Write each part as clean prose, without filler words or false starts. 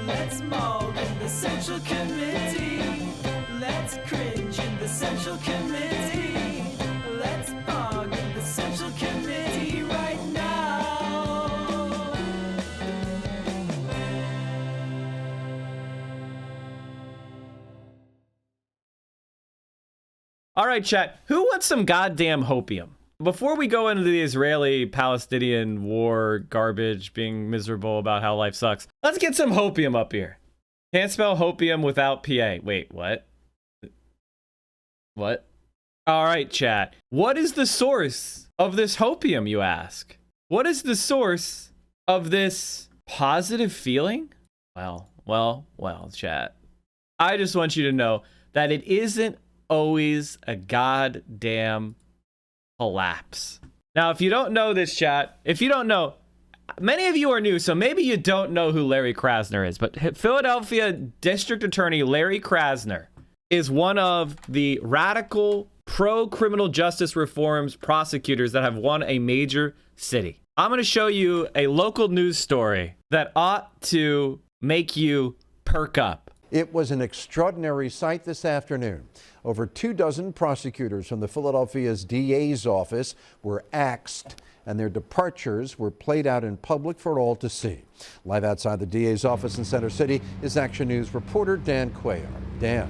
Let's maul in the Central Committee. Let's cringe in the Central Committee. Let's bog in the Central Committee right now. All right, chat. Who wants some goddamn hopium? Before we go into the Israeli-Palestinian war garbage, being miserable about how life sucks, let's get some hopium up here. Can't spell hopium without PA. Wait, what? What? All right, chat. What is the source of this hopium, you ask? What is the source of this positive feeling? Well, chat. I just want you to know that it isn't always a goddamn collapse. Now, if you don't know this, chat, if you don't know, many of you are new, so maybe you don't know who Larry Krasner is, but Philadelphia District Attorney Larry Krasner is one of the radical pro-criminal justice reforms prosecutors that have won a major city. I'm going to show you a local news story that ought to make you perk up. It was an extraordinary sight this afternoon. Over 24 prosecutors from the Philadelphia's DA's office were axed, and their departures were played out in public for all to see. Live outside the DA's office in Center City is Action News reporter Dan Cuellar. Dan.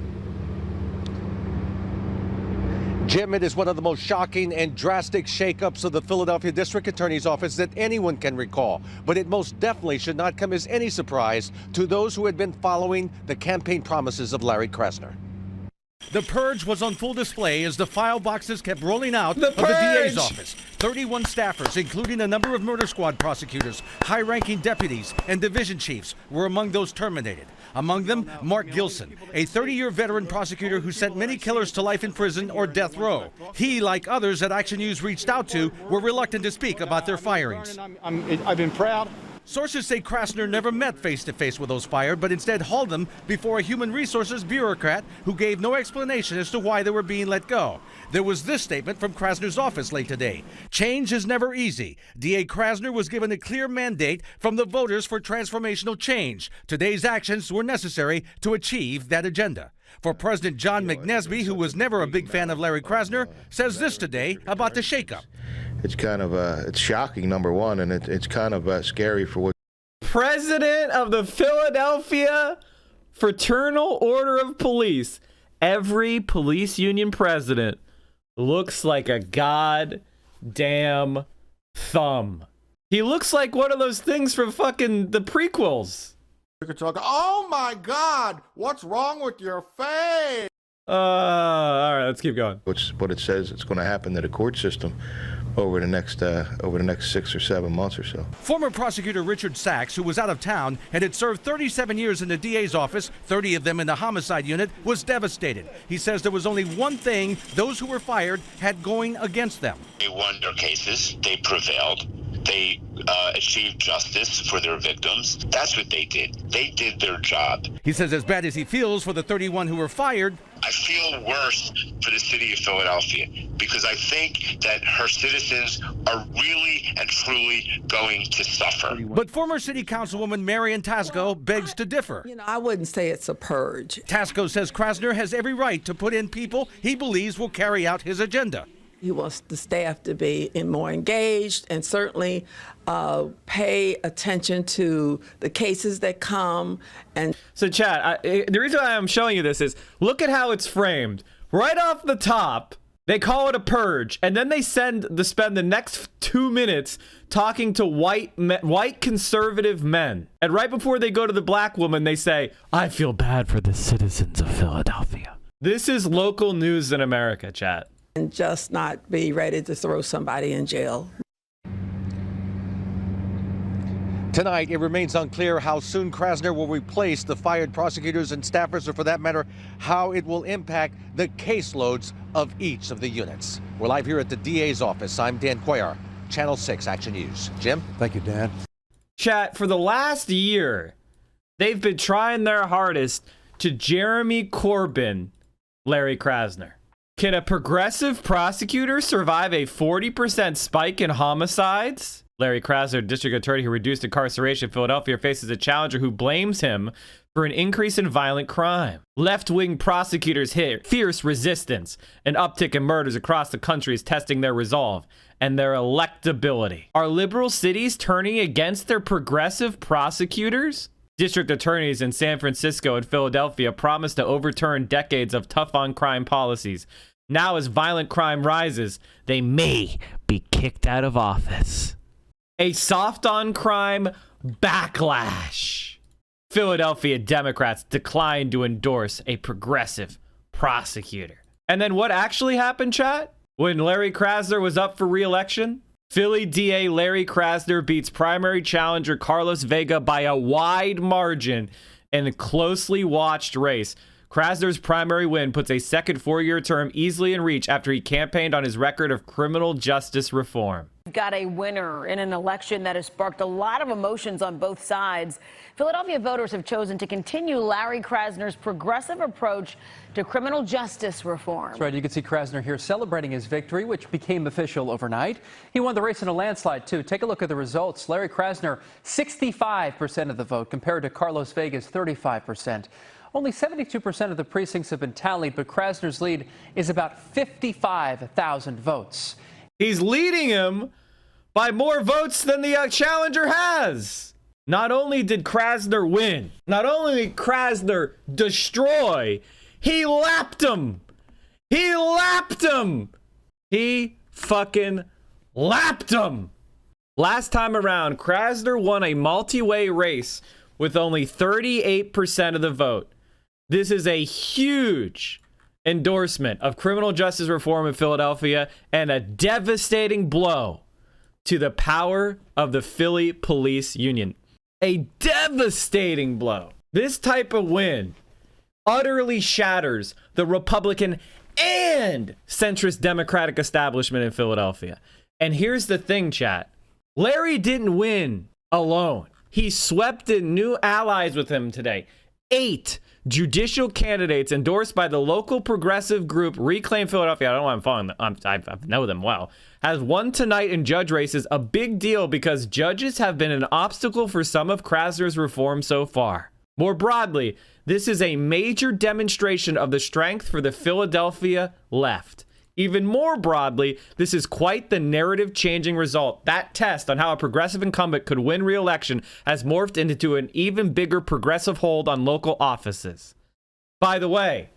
Jim, it is one of the most shocking and drastic shakeups of the Philadelphia District Attorney's Office that anyone can recall. But it most definitely should not come as any surprise to those who had been following the campaign promises of Larry Krasner. The purge was on full display as the file boxes kept rolling out of the DA's office. 31 staffers, including a number of murder squad prosecutors, high-ranking deputies, and division chiefs, were among those terminated. Among them, Mark Gilson, a 30-year veteran prosecutor who sent many killers to life in prison or death row. He, like others that Action News reached out to, were reluctant to speak about their firings. I've been proud. Sources say Krasner never met face-to-face with those fired, but instead hauled them before a human resources bureaucrat who gave no explanation as to why they were being let go. There was this statement from Krasner's office late today. Change is never easy. DA Krasner was given a clear mandate from the voters for transformational change. Today's actions were necessary to achieve that agenda. For President John McNesby, who was never a big fan of Larry Krasner, says this today about the shakeup. It's kind of it's shocking, number one, and it's kind of scary for what. President of the Philadelphia Fraternal Order of Police. Every police union president looks like a goddamn thumb. He looks like one of those things from fucking the prequels. Oh my God, what's wrong with your face? All right, let's keep going. What it says it's going to happen to the court system over the next 6 or 7 months or so. Former prosecutor Richard Sachs, who was out of town and had served 37 years in the DA's office, 30 of them in the homicide unit, was devastated. He says there was only one thing those who were fired had going against them. They won their cases. They prevailed. They achieved justice for their victims. That's what they did. They did their job. He says as bad as he feels for the 31 who were fired, I feel worse for the city of Philadelphia because I think that her citizens are really and truly going to suffer. But former city councilwoman Marian Tasco begs to differ. I wouldn't say it's a purge. Tasco says Krasner has every right to put in people he believes will carry out his agenda. He wants the staff to be more engaged and certainly pay attention to the cases that come. And so, Chad, the reason why I'm showing you this is look at how it's framed. Right off the top, they call it a purge, and then they spend the next 2 minutes talking to white conservative men. And right before they go to the black woman, they say, "I feel bad for the citizens of Philadelphia." This is local news in America, chat. And just not be ready to throw somebody in jail. Tonight, it remains unclear how soon Krasner will replace the fired prosecutors and staffers, or for that matter, how it will impact the caseloads of each of the units. We're live here at the DA's office. I'm Dan Cuellar, Channel 6 Action News. Jim? Thank you, Dan. Chat, for the last year, they've been trying their hardest to Jeremy Corbyn Larry Krasner. Can a progressive prosecutor survive a 40% spike in homicides Larry Krasner, district attorney who reduced incarceration in Philadelphia, faces a challenger who blames him for an increase in violent crime. Left-wing prosecutors hit fierce resistance. An uptick in murders across the country is testing their resolve and their electability. Are liberal cities turning against their progressive prosecutors? District attorneys in San Francisco and Philadelphia promised to overturn decades of tough-on-crime policies. Now, as violent crime rises, they may be kicked out of office. A soft-on-crime backlash. Philadelphia Democrats declined to endorse a progressive prosecutor. And then what actually happened, chat? When Larry Krasner was up for re-election, Philly DA Larry Krasner beats primary challenger Carlos Vega by a wide margin in a closely watched race. Krasner's primary win puts a second four-year term easily in reach after he campaigned on his record of criminal justice reform. Got a winner in an election that has sparked a lot of emotions on both sides. Philadelphia voters have chosen to continue Larry Krasner's progressive approach to criminal justice reform. That's right. You can see Krasner here celebrating his victory, which became official overnight. He won the race in a landslide, too. Take a look at the results. Larry Krasner, 65% of the vote, compared to Carlos Vega's 35%. Only 72% of the precincts have been tallied, but Krasner's lead is about 55,000 votes. He's leading him by more votes than the challenger has. Not only did Krasner win, not only did Krasner destroy, he lapped him. He lapped him. He fucking lapped him. Last time around, Krasner won a multi-way race with only 38% of the vote. This is a huge endorsement of criminal justice reform in Philadelphia and a devastating blow to the power of the Philly Police Union. A devastating blow. This type of win utterly shatters the Republican and centrist Democratic establishment in Philadelphia. And here's the thing, chat. Larry didn't win alone. He swept in new allies with him today. 8 judicial candidates endorsed by the local progressive group Reclaim Philadelphia. I don't know why I'm following them. I know them well. Has won tonight in judge races, a big deal because judges have been an obstacle for some of Krasner's reform so far. More broadly, this is a major demonstration of the strength for the Philadelphia left. Even more broadly, this is quite the narrative-changing result. That test on how a progressive incumbent could win re-election has morphed into an even bigger progressive hold on local offices. By the way,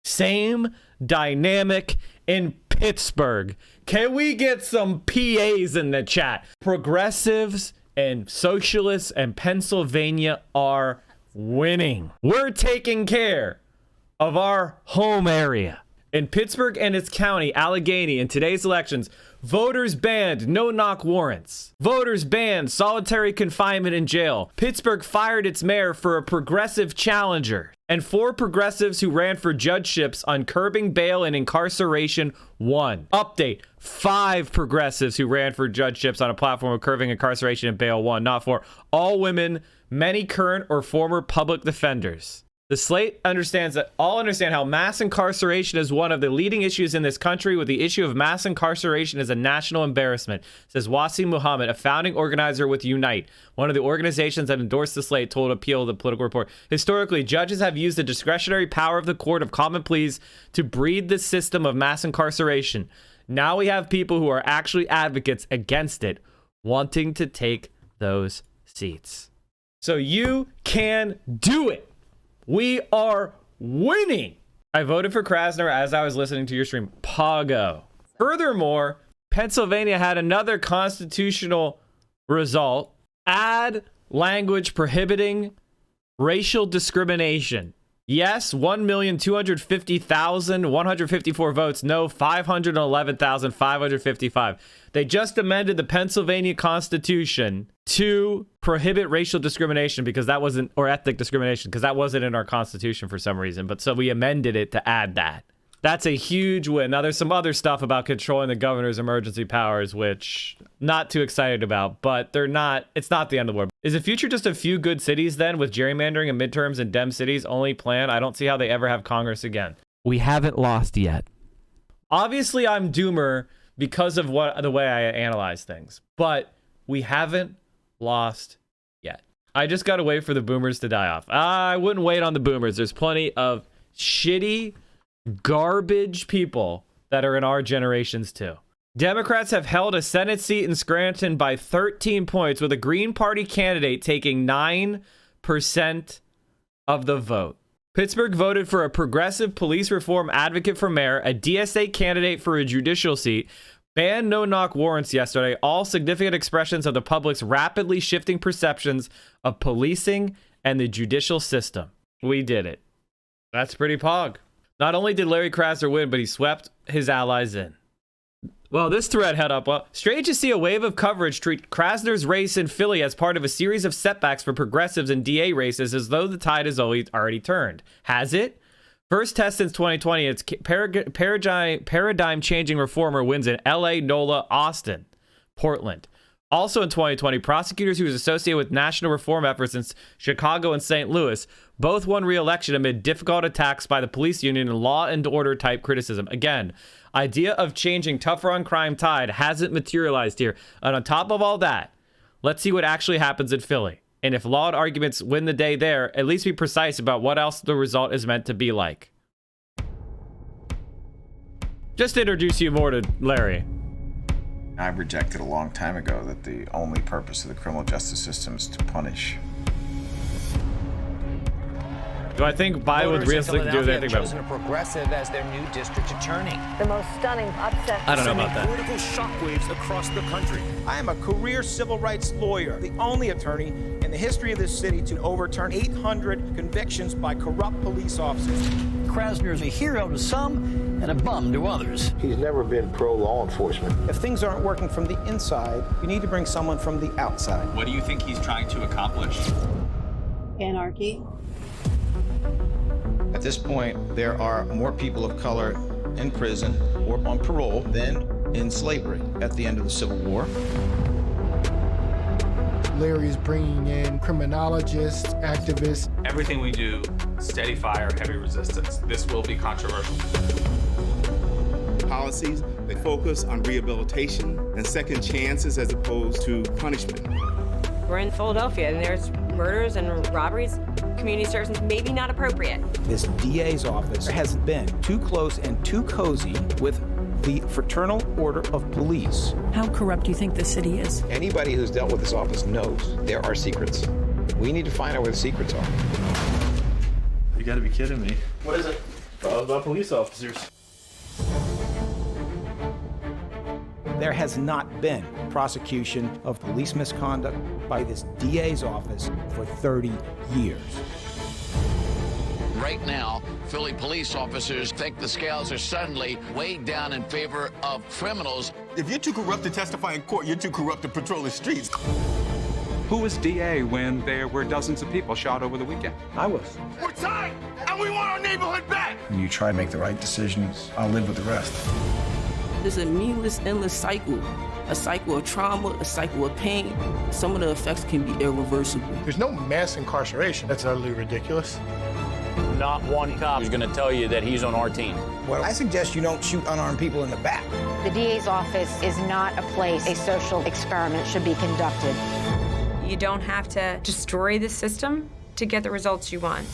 same dynamic in Pittsburgh. Can we get some PAs in the chat? Progressives and socialists in Pennsylvania are winning. We're taking care of our home area. In Pittsburgh and its county, Allegheny, in today's elections, voters banned no-knock warrants. Voters banned solitary confinement in jail. Pittsburgh fired its mayor for a progressive challenger. And 4 progressives who ran for judgeships on curbing bail and incarceration won. Update, 5 progressives who ran for judgeships on a platform of curbing incarceration and bail won, not 4. All women, many current or former public defenders. The slate understands that all understand how mass incarceration is one of the leading issues in this country, with the issue of mass incarceration as a national embarrassment, says Wasim Muhammad, a founding organizer with Unite, one of the organizations that endorsed the slate, told Appeal, the Political Report. Historically, judges have used the discretionary power of the court of common pleas to breed the system of mass incarceration. Now we have people who are actually advocates against it, wanting to take those seats. So you can do it. We are winning. I voted for Krasner as I was listening to your stream. Pago. Furthermore, Pennsylvania had another constitutional result. Add language prohibiting racial discrimination. Yes, 1,250,154 votes. No, 511,555. They just amended the Pennsylvania Constitution to prohibit racial discrimination because that wasn't, or ethnic discrimination, because that wasn't in our Constitution for some reason. But so we amended it to add that. That's a huge win. Now, there's some other stuff about controlling the governor's emergency powers, which not too excited about, but it's not the end of the world. Is the future just a few good cities then, with gerrymandering and midterms and Dem cities only plan? I don't see how they ever have Congress again. We haven't lost yet. Obviously, I'm doomer because of the way I analyze things, but We haven't lost yet. I just got to wait for the boomers to die off. I wouldn't wait on the boomers. There's plenty of shitty, garbage people that are in our generations too. Democrats have held a Senate seat in Scranton by 13 points, with a Green Party candidate taking 9% of the vote. Pittsburgh voted for a progressive police reform advocate for mayor, a DSA candidate for a judicial seat, banned no-knock warrants yesterday, all significant expressions of the public's rapidly shifting perceptions of policing and the judicial system. We did it. That's pretty pog. Not only did Larry Krasner win, but he swept his allies in. Well, this thread head up. Well, strange to see a wave of coverage treat Krasner's race in Philly as part of a series of setbacks for progressives in DA races, as though the tide has already turned. Has it? First test since 2020, its paradigm-changing reformer wins in LA, NOLA, Austin, Portland. Also in 2020, prosecutors who was associated with national reform efforts in Chicago and St. Louis both won re-election amid difficult attacks by the police union and law and order type criticism. Again, idea of changing tougher on crime tide hasn't materialized here. And on top of all that, let's see what actually happens in Philly. And if law and arguments win the day there, at least be precise about what else the result is meant to be like. Just to introduce you more to Larry. I rejected a long time ago that the only purpose of the criminal justice system is to punish. Do I think Biden would realistically do anything about it? A progressive as their new district attorney. The most stunning upset. I don't know about that. Political shockwaves across the country. I am a career civil rights lawyer, the only attorney in the history of this city to overturn 800 convictions by corrupt police officers. Krasner is a hero to some and a bum to others. He's never been pro-law enforcement. If things aren't working from the inside, you need to bring someone from the outside. What do you think he's trying to accomplish? Anarchy. At this point, there are more people of color in prison or on parole than in slavery at the end of the Civil War. Larry is bringing in criminologists, activists. Everything we do, steady fire, heavy resistance. This will be controversial. Policies that focus on rehabilitation and second chances as opposed to punishment. We're in Philadelphia and there's murders and robberies. Community services maybe not appropriate. This DA's office has been too close and too cozy with the Fraternal Order of Police. How corrupt do you think the city is? Anybody who's dealt with this office knows there are secrets. We need to find out where the secrets are. You gotta be kidding me. What is it? All about police officers. There has not been prosecution of police misconduct by this DA's office for 30 years. Right now, Philly police officers think the scales are suddenly weighed down in favor of criminals. If you're too corrupt to testify in court, you're too corrupt to patrol the streets. Who was DA when there were dozens of people shot over the weekend? I was. We're tired, and we want our neighborhood back! When you try to make the right decisions, I'll live with the rest. There's a meaningless, endless cycle. A cycle of trauma, a cycle of pain. Some of the effects can be irreversible. There's no mass incarceration. That's utterly ridiculous. Not one cop is going to tell you that he's on our team. Well, I suggest you don't shoot unarmed people in the back. The DA's office is not a place a social experiment should be conducted. You don't have to destroy the system to get the results you want.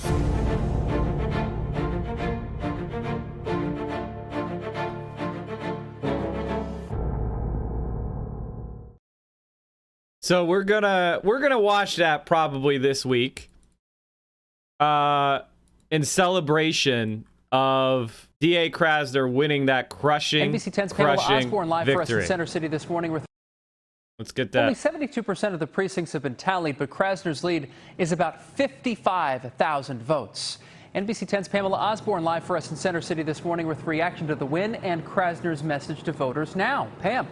So we're gonna watch that probably this week, in celebration of D.A. Krasner winning that crushing, NBC 10's Pamela Osborne live victory. for us in Center City this morning. Let's get that. Only 72% of the precincts have been tallied, but Krasner's lead is about 55,000 votes. NBC 10's Pamela Osborne live for us in Center City this morning with reaction to the win and Krasner's message to voters now. Pam.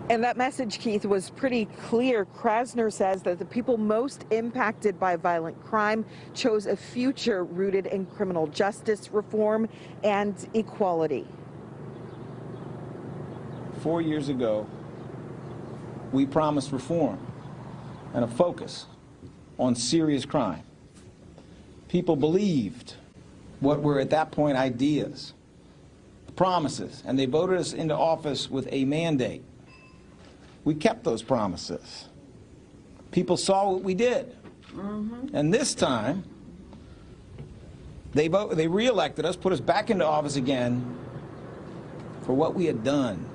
And that message, Keith, was pretty clear. Krasner says that the people most impacted by violent crime chose a future rooted in criminal justice reform and equality. 4 years ago, we promised reform and a focus on serious crime. People believed what were at that point ideas, promises, and they voted us into office with a mandate We kept those promises. People saw what we did. And this time, they re-elected us, put us back into office again for what we had done.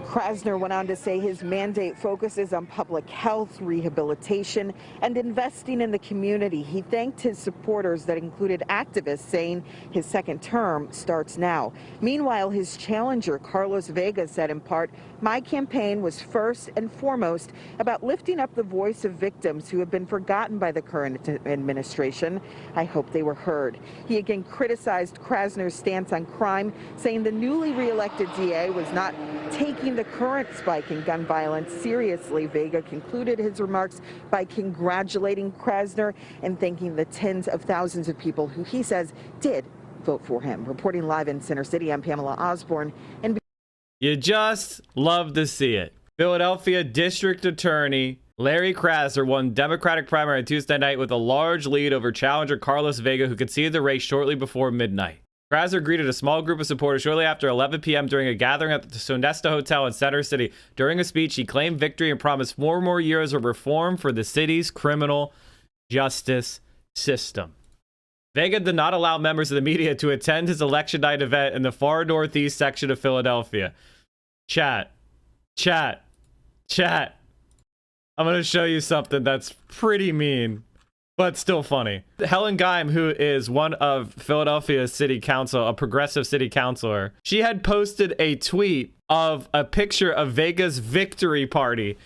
Krasner went on to say his mandate focuses on public health, rehabilitation, and investing in the community. He thanked his supporters that included activists, saying his second term starts now. Meanwhile, his challenger, Carlos Vega, said in part, "My campaign was first and foremost about lifting up the voice of victims who have been forgotten by the current administration. I hope they were heard." He again criticized Krasner's stance on crime, saying the newly re-elected DA was not taking the current spike in gun violence seriously. Vega concluded his remarks by congratulating Krasner and thanking the tens of thousands of people who he says did vote for him. Reporting live in Center City, I'm Pamela Osborne. And you just love to see it. Philadelphia District Attorney Larry Krasner won Democratic primary on Tuesday night with a large lead over challenger Carlos Vega, who conceded the race shortly before midnight. Krasner greeted a small group of supporters shortly after 11 p.m. during a gathering at the Sonesta Hotel in Center City. During a speech, he claimed victory and promised 4 more years of reform for the city's criminal justice system. Vega did not allow members of the media to attend his election night event in the far northeast section of Philadelphia. Chat. I'm going to show you something that's pretty mean, but still funny. Helen Geim, who is one of Philadelphia's city council, a progressive city councilor, she had posted a tweet of a picture of Vega's victory party,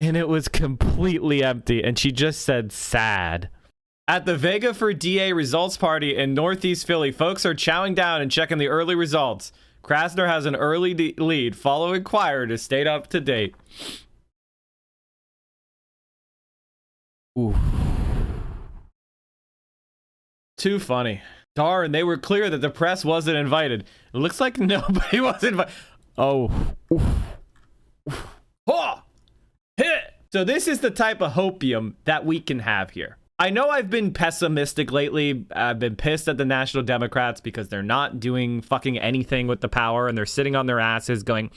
and it was completely empty, and she just said sad. At the Vega for DA results party in Northeast Philly, folks are chowing down and checking the early results. Krasner has an early lead. Follow Inquirer to stay up to date. Ooh. Too funny. Darn, they were clear that the press wasn't invited. It looks like nobody was invited. Oh. Oh. Hit. So this is the type of hopium that we can have here. I know I've been pessimistic lately. I've been pissed at the National Democrats because they're not doing fucking anything with the power, and they're sitting on their asses going,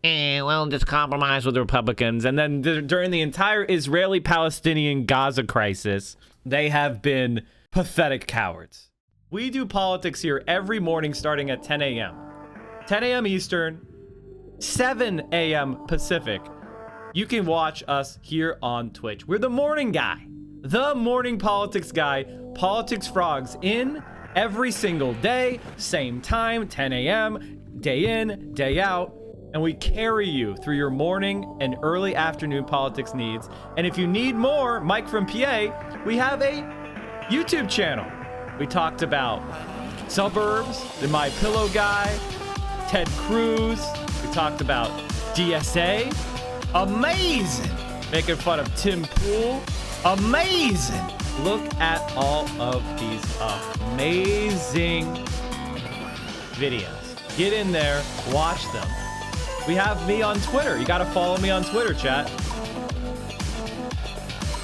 well, just compromise with the Republicans. And then during the entire Israeli-Palestinian Gaza crisis, they have been pathetic cowards. We do politics here every morning starting at 10 a.m. 10 a.m. Eastern, 7 a.m. Pacific. You can watch us here on Twitch. We're the morning guy. The morning politics guy. Politics Frogs in every single day. Same time, 10 a.m. Day in, day out. And we carry you through your morning and early afternoon politics needs. And if you need more, Mike from PA, we have a YouTube channel. We talked about suburbs, the My Pillow guy, Ted Cruz. We talked about DSA. Amazing. Making fun of Tim Pool. Amazing. Look at all of these amazing videos. Get in there, watch them. We have me on Twitter. You got to follow me on Twitter, chat.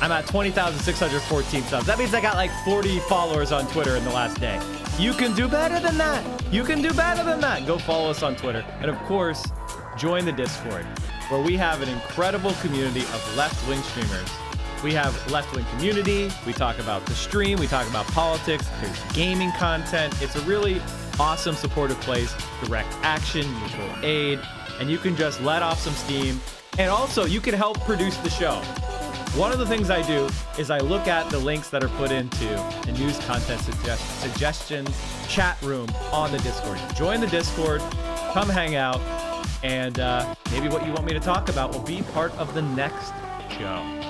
I'm at 20,614 subs. That means I got like 40 followers on Twitter in the last day. You can do better than that. You can do better than that. Go follow us on Twitter. And of course, join the Discord, where we have an incredible community of left-wing streamers. We have left-wing community. We talk about the stream. We talk about politics. There's gaming content. It's a really awesome, supportive place. Direct action, mutual aid, and you can just let off some steam. And also, you can help produce the show. One of the things I do is I look at the links that are put into the news content suggestions chat room on the Discord. Join the Discord, come hang out, and maybe what you want me to talk about will be part of the next show.